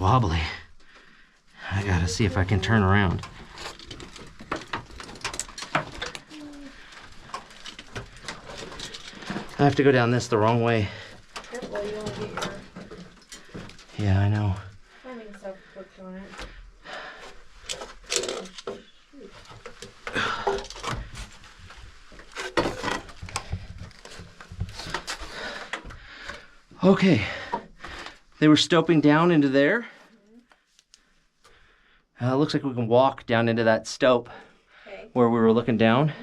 wobbly. I gotta see if I can turn around. I have to go down this the wrong way. Careful, you don't get your Yeah, I know. climbing stuff hooked on it. Okay, they were stoping down into there. Looks like we can walk down into that stope where we were looking down.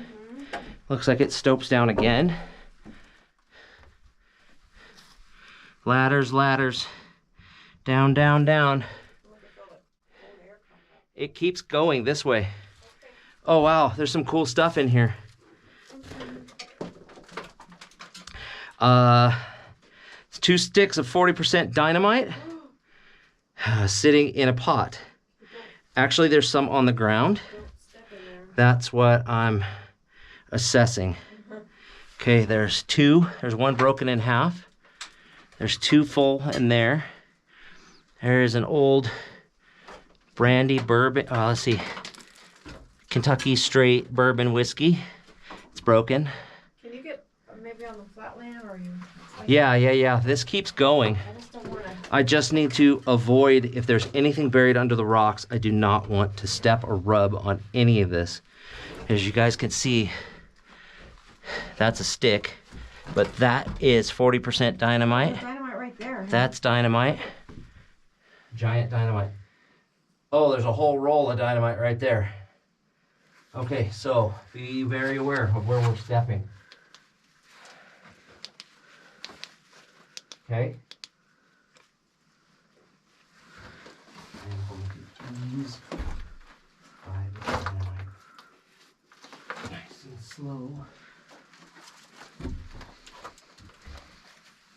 Looks like it stopes down again. Ladders, ladders. Down, down, down. It keeps going this way. Oh wow, there's some cool stuff in here. It's 2 sticks of 40% dynamite sitting in a pot. Actually, there's some on the ground. That's what I'm assessing. Okay, there's 2. There's 1 broken in half. There's 2 full in there. There's an old brandy bourbon. Let's see. Kentucky straight bourbon whiskey. It's broken. Can you get maybe on the flatland or you? Yeah. This keeps going. I just don't want to. I just need to avoid if there's anything buried under the rocks. I do not want to step or rub on any of this. As you guys can see, that's a stick, but that is 40% dynamite. There's dynamite right there. That's dynamite. Giant dynamite. Oh, there's a whole roll of dynamite right there. Okay, so be very aware of where we're stepping. Okay. And we'll look at these. 5 dynamite. Nice and slow.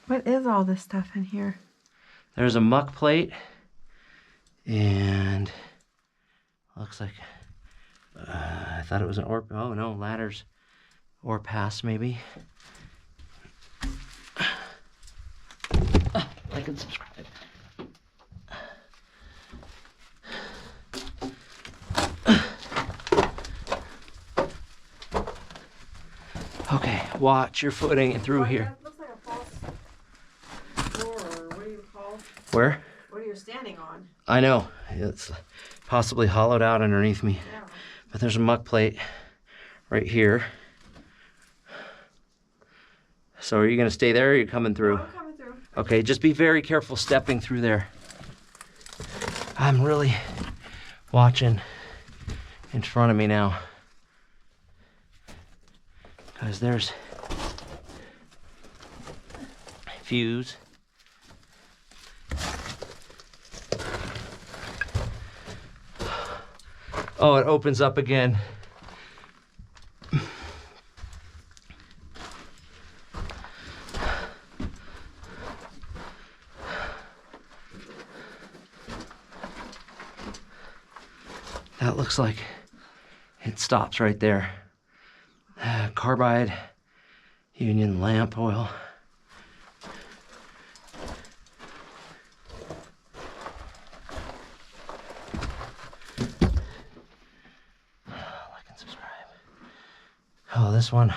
What is all this stuff in here? There's a muck plate, and looks like I thought it was an ore. Oh no, ladders, ore pass maybe. Like and subscribe. Okay, watch your footing through here. That looks like a false floor, or what do you call? Where? What are you standing on? I know. It's possibly hollowed out underneath me. Yeah. But there's a muck plate right here. So are you going to stay there or are you coming through? I'm coming through. Okay, just be very careful stepping through there. I'm really watching in front of me now. Because there's fuse. Oh, it opens up again. That looks like it stops right there. Carbide, Union lamp oil. Like and subscribe. Oh, this one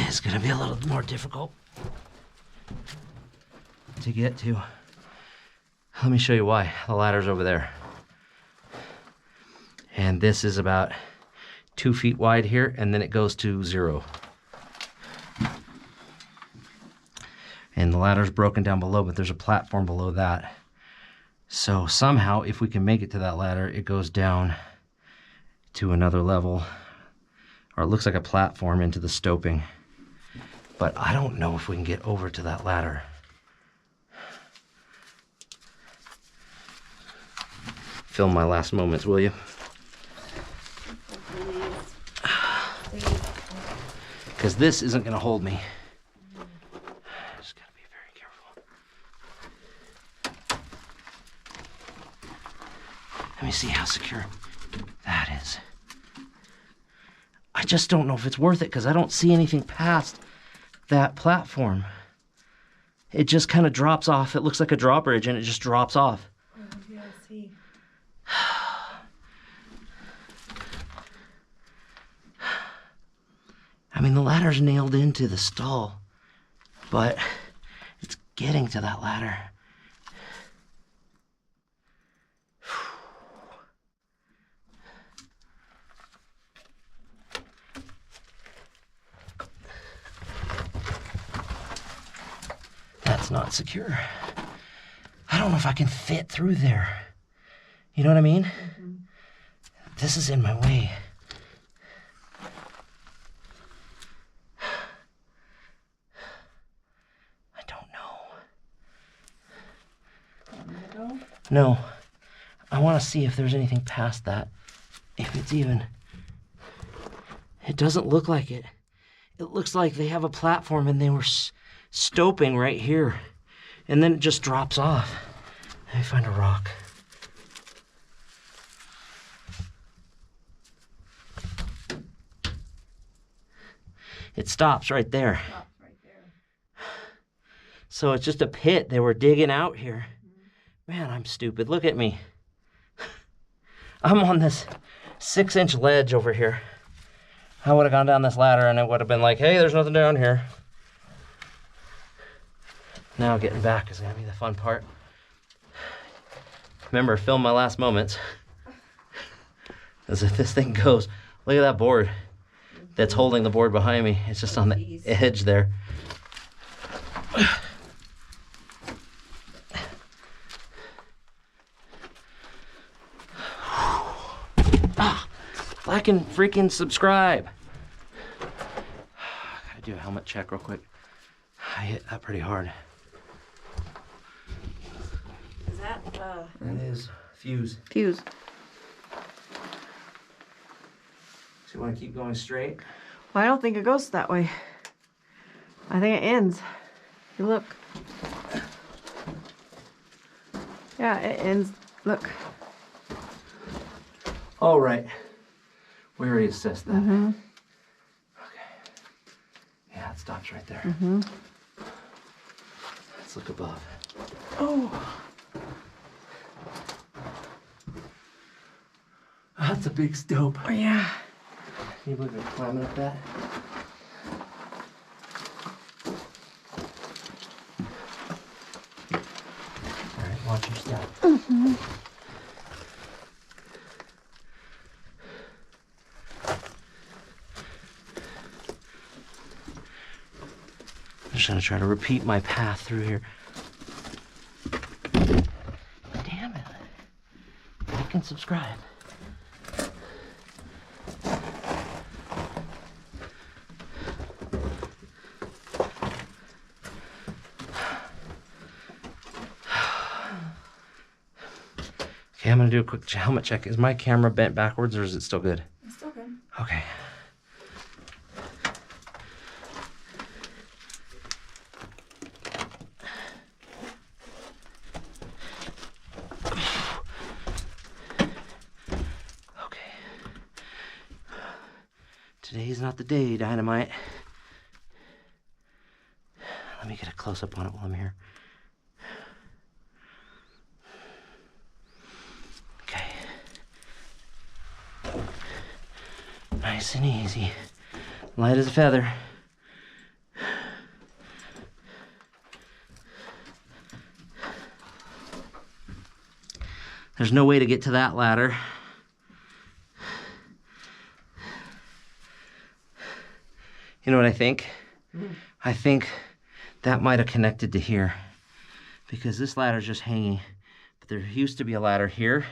is going to be a little more difficult to get to. Let me show you why. The ladder's over there. And this is about 2 feet wide here, and then it goes to 0. And the ladder's broken down below, but there's a platform below that. So somehow, if we can make it to that ladder, it goes down to another level, or it looks like a platform into the stoping. But I don't know if we can get over to that ladder. Film my last moments, will you? Because this isn't going to hold me. Just got to be very careful. Let me see how secure that is. I just don't know if it's worth it because I don't see anything past that platform. It just kind of drops off. It looks like a drawbridge and it just drops off. I mean, the ladder's nailed into the stall, but it's getting to that ladder. That's not secure. I don't know if I can fit through there. You know what I mean? Mm-hmm. This is in my way. I don't know. No. I want to see if there's anything past that. If it's even... It doesn't look like it. It looks like they have a platform and they were stoping right here. And then it just drops off. Let me find a rock. It stops right there. So it's just a pit they were digging out here. Man, I'm stupid. Look at me. I'm on this 6-inch ledge over here. I would have gone down this ladder and it would have been like, hey, there's nothing down here. Now getting back is gonna be the fun part. Remember, film my last moments. As if this thing goes, look at that board that's holding the board behind me. It's just on the edge there. Like and freaking subscribe. Gotta do a helmet check real quick. I hit that pretty hard. Is that That is fuse. fuse? So you want to keep going straight? Well, I don't think it goes that way. I think it ends. You look. Yeah, it ends. Look. All right. We already assessed that. Mm-hmm. Okay. Yeah, it stops right there. Mm-hmm. Let's look above. Oh. That's a big stope. Oh, yeah. Can you believe we're climbing up that? All right, watch your step. Mm-hmm. I'm just gonna try to repeat my path through here. Damn it. Like and subscribe. Okay, I'm gonna do a quick helmet check. Is my camera bent backwards or is it still good? It's still good. Okay. Okay. Today's not the day, Dynamite. Let me get a close-up on it while I'm here. Okay. Nice and easy. Light as a feather. There's no way to get to that ladder. You know what I think? I think that might have connected to here because this ladder's just hanging. But there used to be a ladder here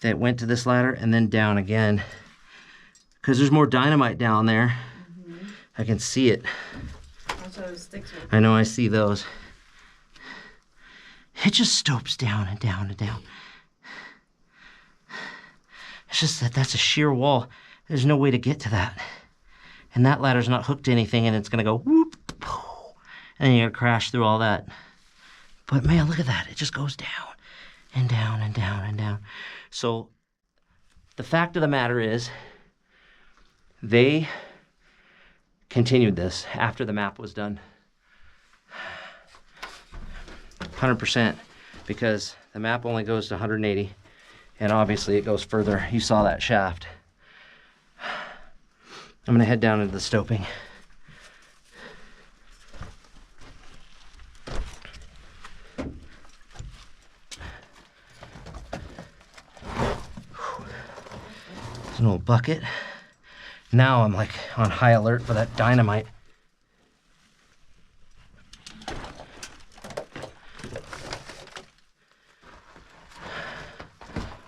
that went to this ladder and then down again. Because there's more dynamite down there. Mm-hmm. I can see it. That's what it sticks with. I know I see those. It just stopes down and down and down. It's just that that's a sheer wall. There's no way to get to that. And that ladder's not hooked to anything and it's gonna go whoop, and then you're gonna crash through all that. But man, look at that. It just goes down and down and down and down. So the fact of the matter is they continued this after the map was done. 100%, because the map only goes to 180 And obviously it goes further. You saw that shaft. I'm gonna head down into the stoping. There's an old bucket. Now I'm like on high alert for that dynamite.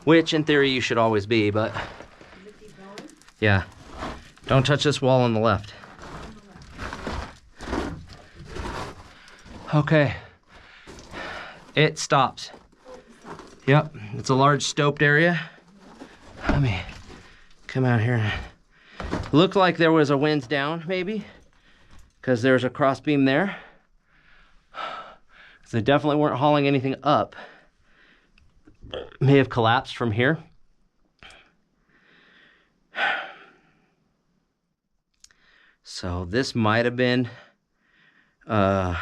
Which in theory you should always be, but yeah. Don't touch this wall on the left. Okay. It stops. Yep, it's a large stoped area. Let me come out here. Looked like there was a winds down, maybe, because there's a cross beam there. They definitely weren't hauling anything up. May have collapsed from here. So this might have been an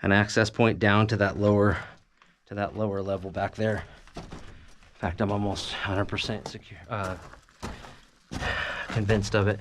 access point down to that lower level back there. In fact, I'm almost 100% secure, convinced of it.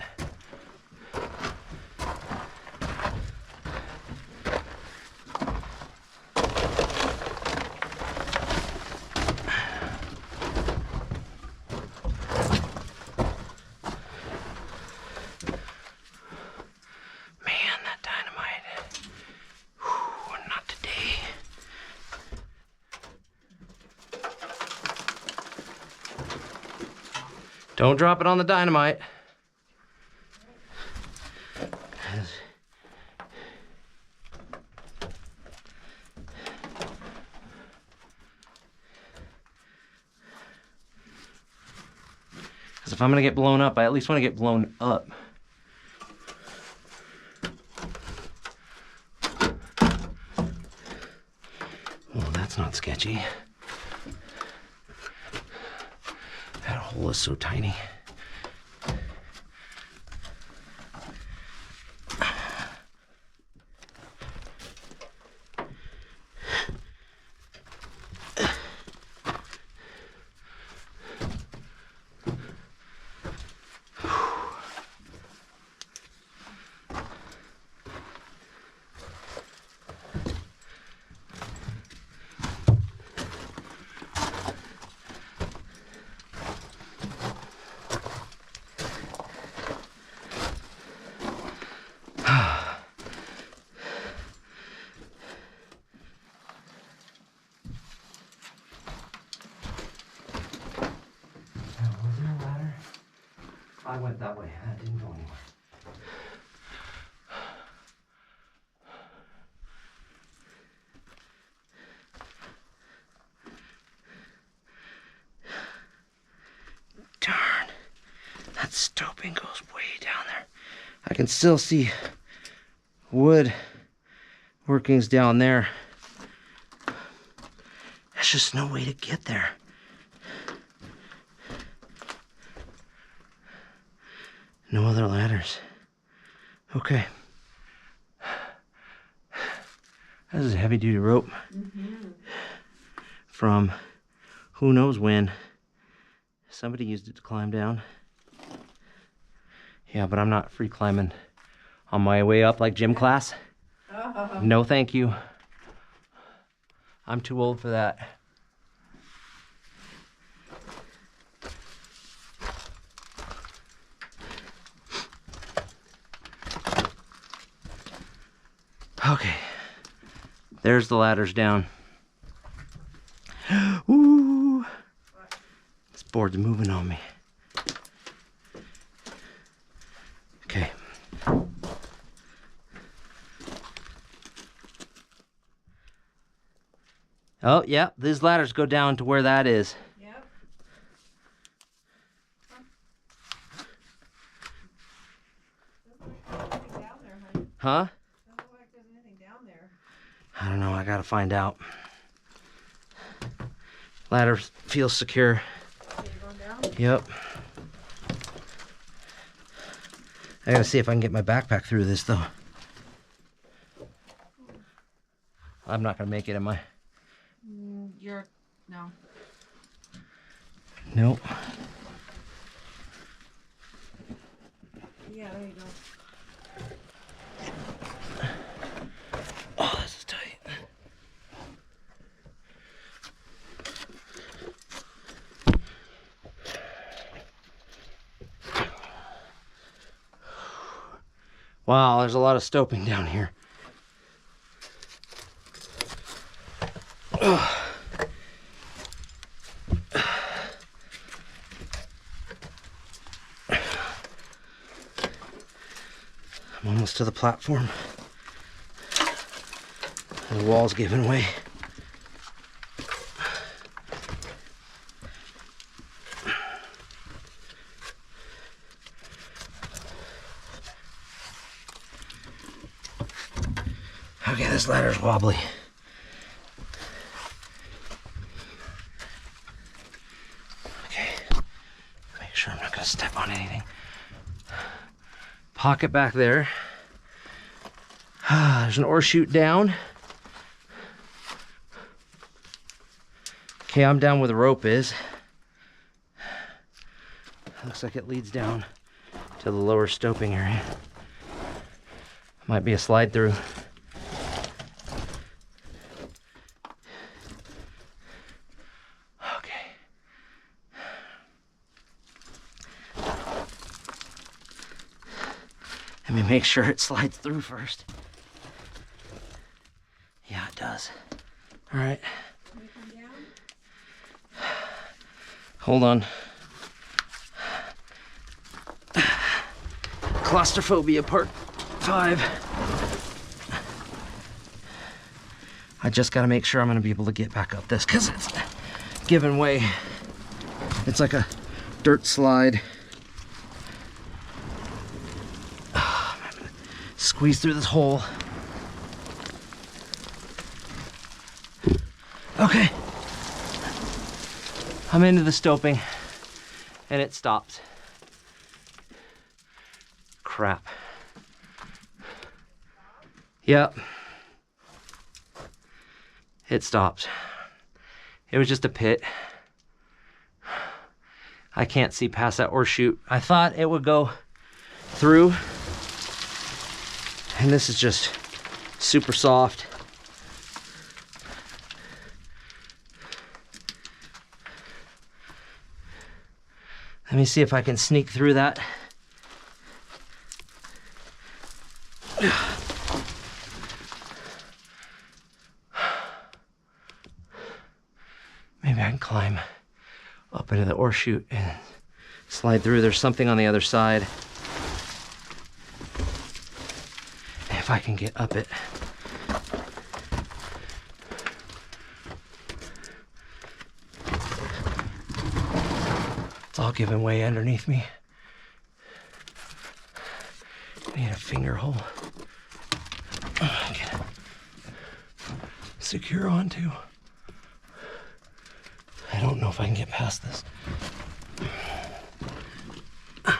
Don't drop it on the dynamite. Because if I'm gonna get blown up, I at least want to get blown up. Well, that's not sketchy. That hole is so tiny. I went that way. That didn't go anywhere. Darn. That stoping goes way down there. I can still see wood workings down there. There's just no way to get there. No other ladders. Okay. This is a heavy duty rope. From who knows when. Somebody used it to climb down. Yeah, but I'm not free climbing on my way up like gym class. No, thank you. I'm too old for that. Okay, there's the ladders down. Ooh, this board's moving on me. Okay. Oh, yeah, these ladders go down to where that is. Yep. Huh? I I don't know, I gotta find out. Ladder feels secure. Yep. I gotta see if I can get my backpack through this though. I'm not gonna make it, am I? No. Nope. Yeah, there you go. Oh, this is tight. Wow, there's a lot of stoping down here. Ugh. I'm almost to the platform. The wall's giving way. Okay, this ladder's wobbly. Okay, make sure I'm not gonna step on anything. Pocket back there. There's an ore chute down. Okay, I'm down where the rope is. Looks like it leads down to the lower stoping area. Might be a slide through. Okay. Let me make sure it slides through first. Yeah, it does. All right. Hold on. Claustrophobia part 5. I just got to make sure I'm going to be able to get back up this because it's giving way. It's like a dirt slide. I'm going to squeeze through this hole. Okay. I'm into the stoping and it stops. Crap. Yep. It stopped. It was just a pit. I can't see past that ore chute. I thought it would go through, and this is just super soft. Let me see if I can sneak through that. Maybe I can climb up into the ore chute and slide through. There's something on the other side. If I can get up it. It's all giving way underneath me. I need a finger hole. I can secure onto. I don't know if I can get past this. Okay.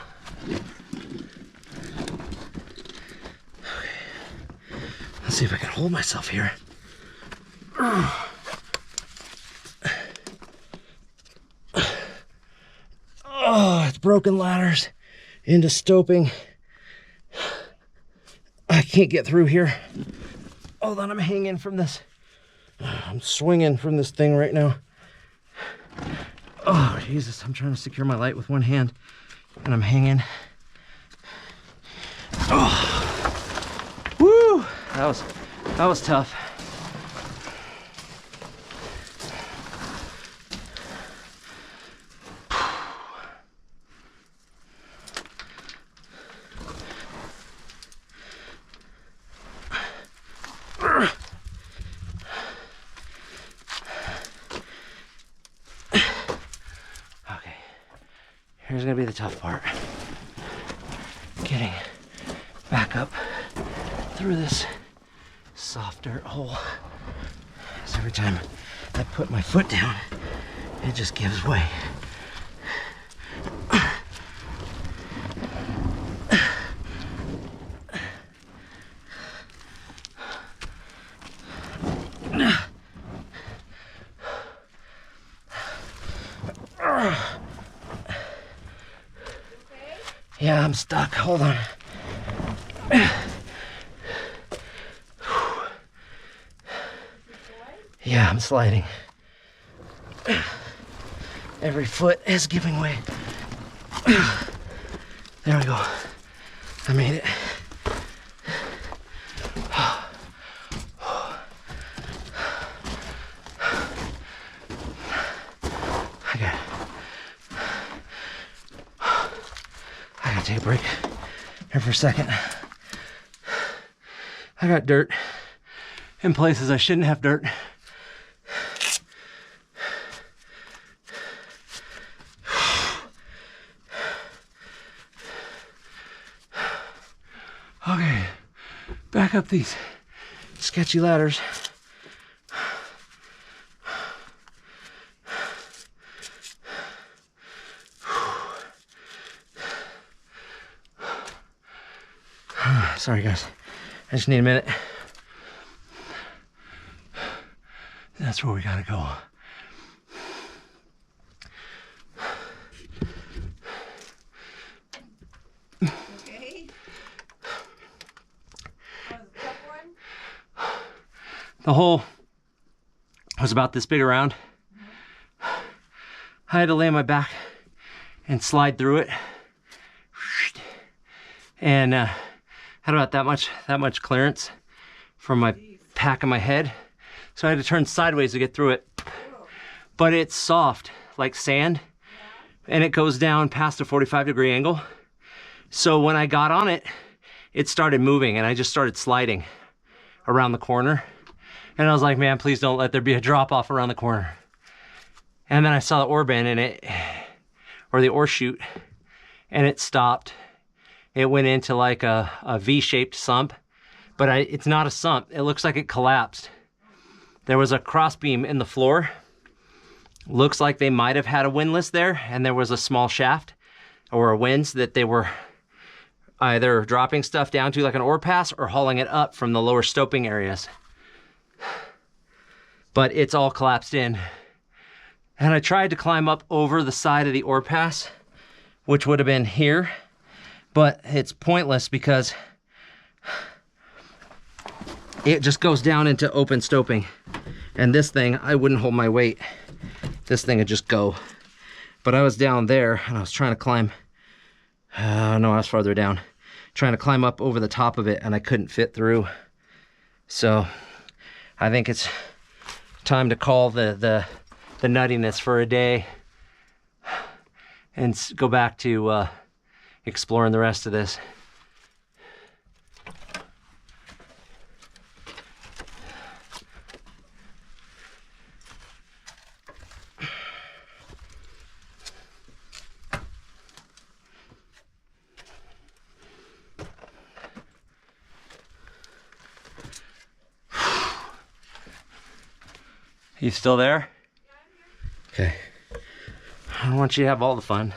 Let's see if I can hold myself here. Oh, it's broken ladders into stoping. I can't get through here. Hold on, I'm hanging from this. I'm swinging from this thing right now. Oh, Jesus, I'm trying to secure my light with one hand and I'm hanging. Oh, woo, that was tough. Here's gonna be the tough part. Getting back up through this soft dirt hole. Because every time I put my foot down, it just gives way. Yeah, I'm stuck. Hold on. Yeah, I'm sliding. Every foot is giving way. There we go. I made it. I gotta take a break here for a second. I got dirt in places I shouldn't have dirt. Okay, back up these sketchy ladders. Sorry guys, I just need a minute. That's where we gotta go. Okay. That was a tough one. The hole was about this big around. I had to lay on my back and slide through it. And had about that much clearance from my pack of my head. So I had to turn sideways to get through it. But it's soft, like sand, and it goes down past a 45-degree angle. So when I got on it, it started moving and I just started sliding around the corner. And I was like, man, please don't let there be a drop off around the corner. And then I saw the ore bin in it, or the ore chute, and it stopped. It went into like a V-shaped sump, but it's not a sump. It looks like it collapsed. There was a crossbeam in the floor. Looks like they might have had a windlass there, and there was a small shaft or a winch that they were either dropping stuff down to like an ore pass or hauling it up from the lower stoping areas. But it's all collapsed in. And I tried to climb up over the side of the ore pass, which would have been here. But it's pointless because it just goes down into open stoping. And this thing, I wouldn't hold my weight. This thing would just go. But I was down there and I was trying to climb. No, I was farther down. Trying to climb up over the top of it and I couldn't fit through. So I think it's time to call the nuttiness for a day and go back to exploring the rest of this. You still there? Okay. I don't want you to have all the fun.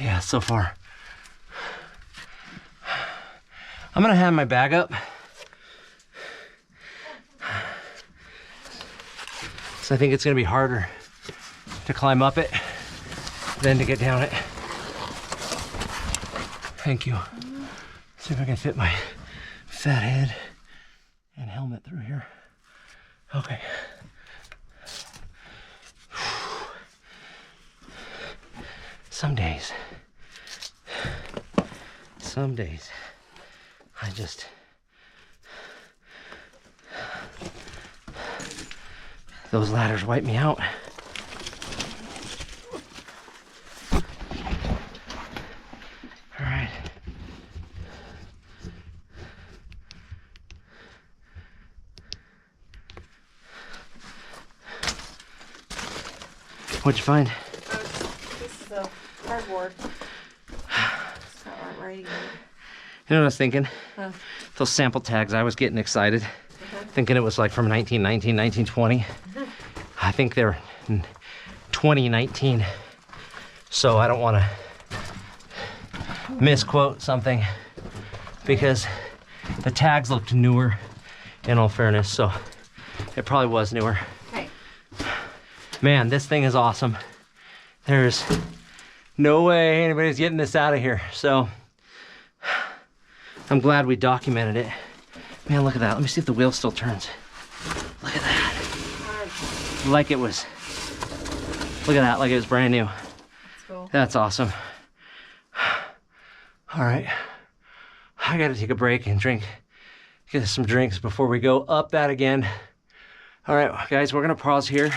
Yeah, so far. I'm gonna have my bag up. So I think it's gonna be harder to climb up it than to get down it. Thank you. See if I can fit my fat head and helmet through here. Okay. Some days, I just, those ladders wipe me out. All right. What'd you find? This is a cardboard. It's got my writing in it. You know what I was thinking? Huh. Those sample tags, I was getting excited, thinking it was like from 1919, 1920. I think they're 2019, so I don't want to misquote something because the tags looked newer in all fairness, so it probably was newer. Okay. Man, this thing is awesome. There's no way anybody's getting this out of here, so I'm glad we documented it. Man, look at that. Let me see if the wheel still turns. Look at that. Like it was, look at that, like it was brand new. That's cool. That's awesome. All right, I gotta take a break and get us some drinks before we go up that again. All right, guys, we're gonna pause here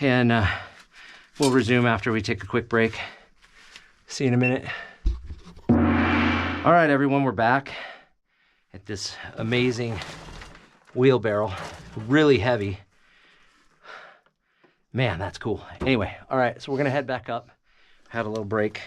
and we'll resume after we take a quick break. See you in a minute. All right, everyone, we're back at this amazing wheelbarrow, really heavy. Man, that's cool. Anyway, all right, so we're gonna head back up. Had a little break.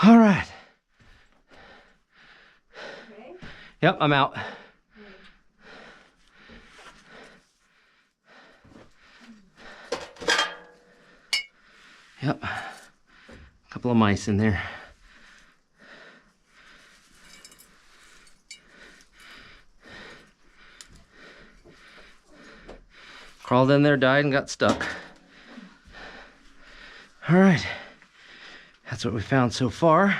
All right. Okay. Yep, I'm out. Yep. A couple of mice in there. Crawled in there, died, and got stuck. All right. That's what we found so far.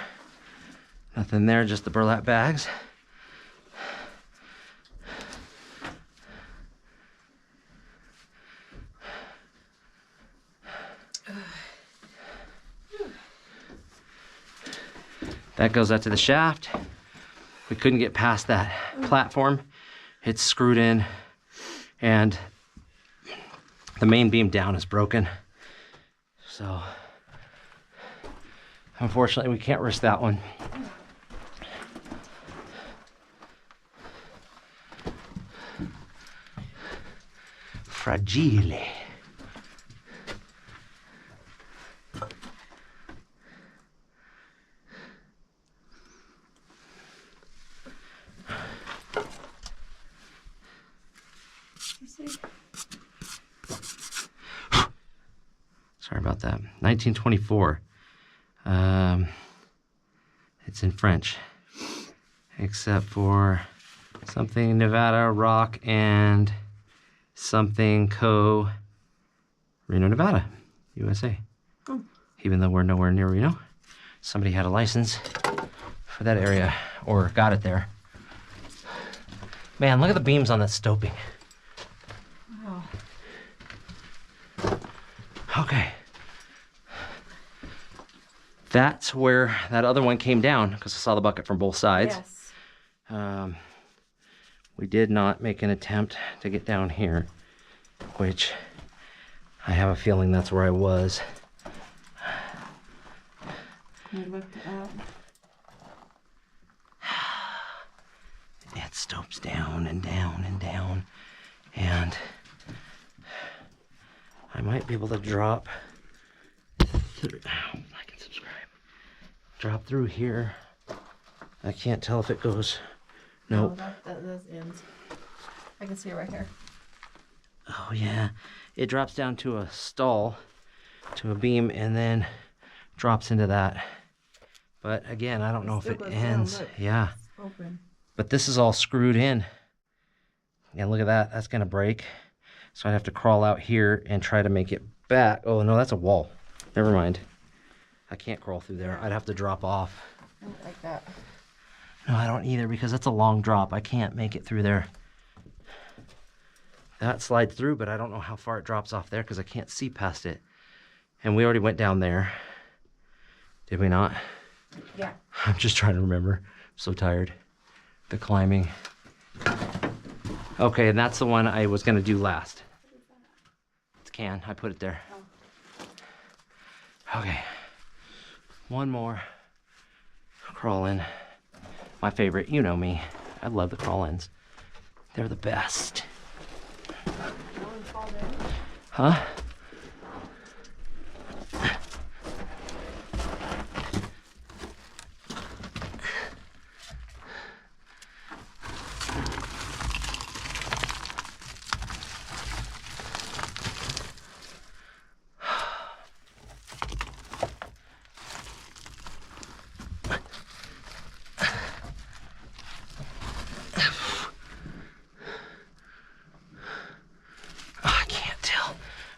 Nothing there, just the burlap bags. That goes out to the shaft. We couldn't get past that platform. It's screwed in and the main beam down is broken. So unfortunately, we can't risk that one. Fragile. Sorry about that. 1924. It's in French, except for something Nevada Rock and something Reno, Nevada, USA. Oh. Even though we're nowhere near Reno, somebody had a license for that area or got it there. Man, look at the beams on that stoping. Wow. Okay. That's where that other one came down because I saw the bucket from both sides. Yes. We did not make an attempt to get down here, which I have a feeling that's where I was. You looked it up. It stopes down and down and down, and I might be able to drop through. Like and subscribe. Drop through here. I can't tell if it goes. Nope. No, that ends. I can see it right here. Oh yeah, it drops down to a stall, to a beam, and then drops into that. But again, I don't know if it ends. Down, Yeah. It's open. But this is all screwed in. And look at that, that's gonna break. So I'd have to crawl out here and try to make it back. Oh no, that's a wall. Never mind. I can't crawl through there. I'd have to drop off. I don't like that. No, I don't either because that's a long drop. I can't make it through there. That slides through, but I don't know how far it drops off there because I can't see past it. And we already went down there. Did we not? Yeah. I'm just trying to remember. I'm so tired. the climbing. Okay, and that's the one I was gonna do last. It's can, I put it there. Okay, one more crawl in. My favorite, you know me. I love the crawl-ins. They're the best. Huh?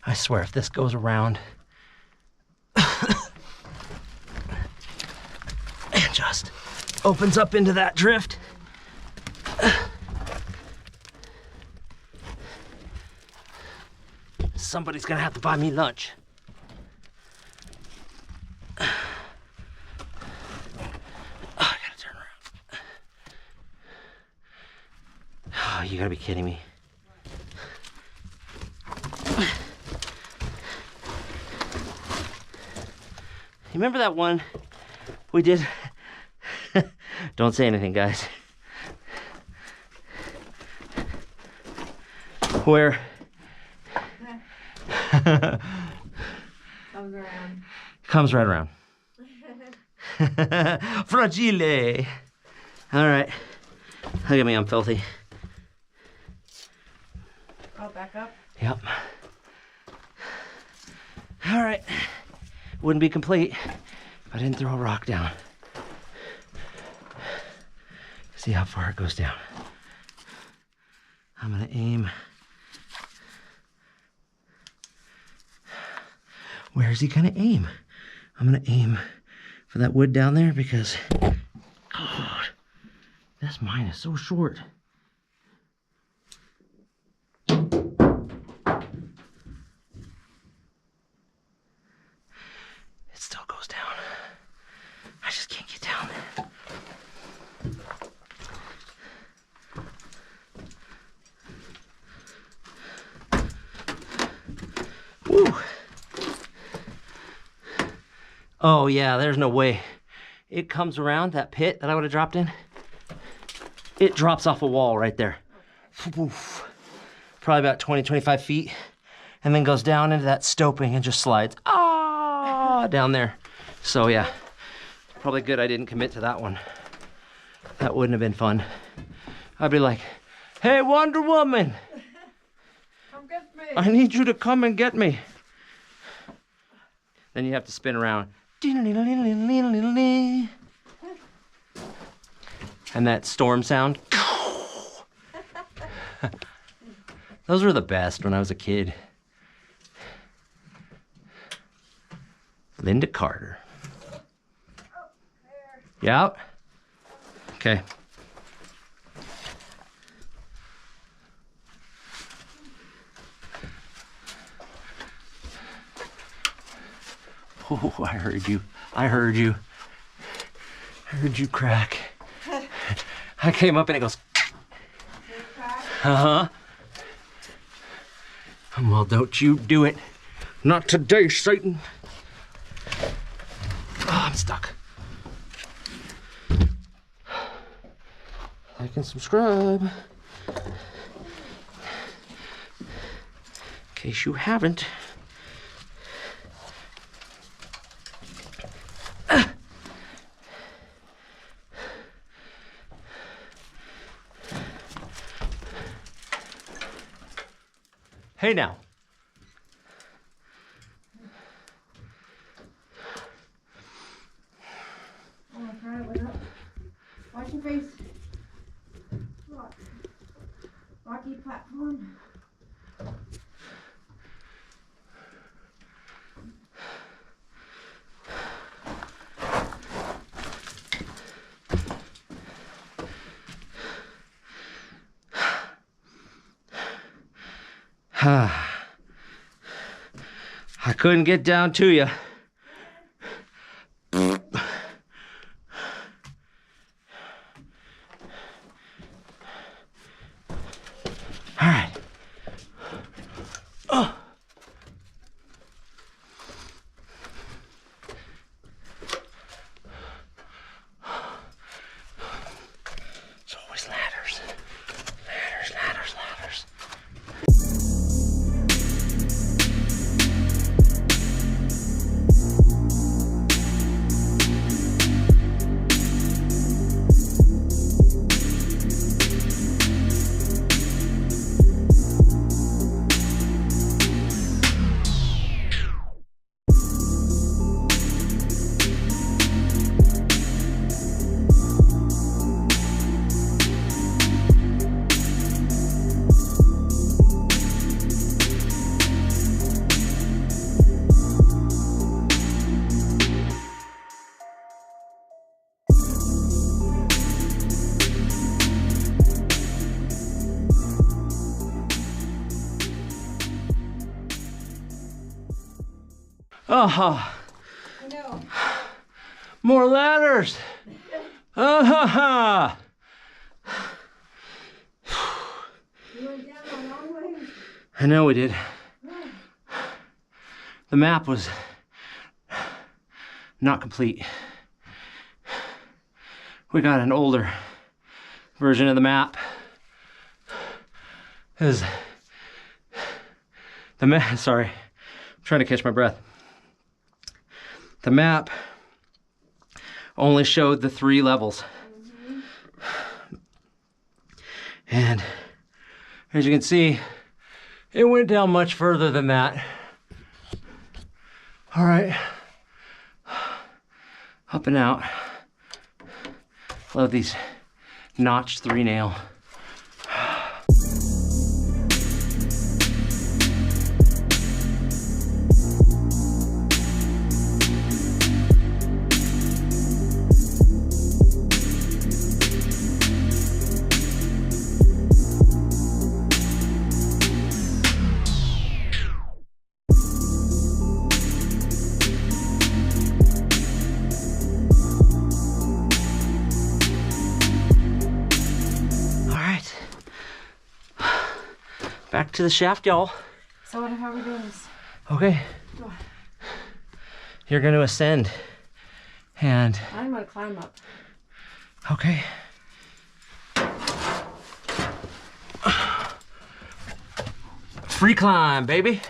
I swear, if this goes around and just opens up into that drift, somebody's gonna have to buy me lunch. Oh, I gotta turn around. Oh, you gotta be kidding me. You remember that one we did? Don't say anything, guys. Where? Comes around. Comes right around. Fragile. All right. Look at me, I'm filthy. Oh, back up? Yep. All right. Wouldn't be complete if I didn't throw a rock down. See how far it goes down. I'm gonna aim. Where is he gonna aim? I'm gonna aim for that wood down there because, God, this mine is so short. Still goes down. I just can't get down. Woo. Oh yeah, there's no way. It comes around that pit that I would have dropped in. It drops off a wall right there. Probably about 20, 25 feet. And then goes down into that stoping and just slides. Down there. So yeah, probably good I didn't commit to that one. That wouldn't have been fun. I'd be like, hey, Wonder Woman, Come get me. I need you to come and get me. Then you have to spin around. And that storm sound. Those were the best when I was a kid. Linda Carter. Yeah. Okay. Oh, I heard you. I heard you. I heard you crack. I came up and it goes. Uh-huh. Well, don't you do it. Not today, Satan. Oh, I'm stuck. Like and subscribe. In case you haven't. Hey now. Watch your face. Rocky platform. I couldn't get down to you. It's always ladders. Ladders, ladders, ladders. Oh, I know. more ladders. Ah, You went down a long way. I know we did. The map was not complete. We got an older version of the map. Sorry, I'm trying to catch my breath. The map only showed the 3 levels. And as you can see, it went down much further than that. All right, up and out. Love these notched 3-nail. Back to the shaft, y'all. So how are we doing this? Okay. You're going to ascend. And... I'm going to climb up. Okay. Free climb, baby.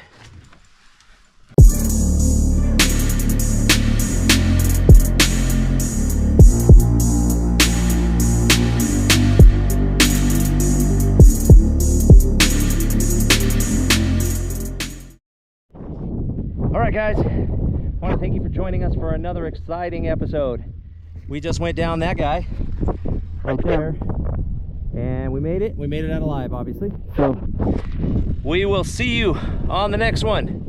All right, guys, I want to thank you for joining us for another exciting episode. We just went down that guy right there, and we made it out alive, obviously. So we will see you on the next one.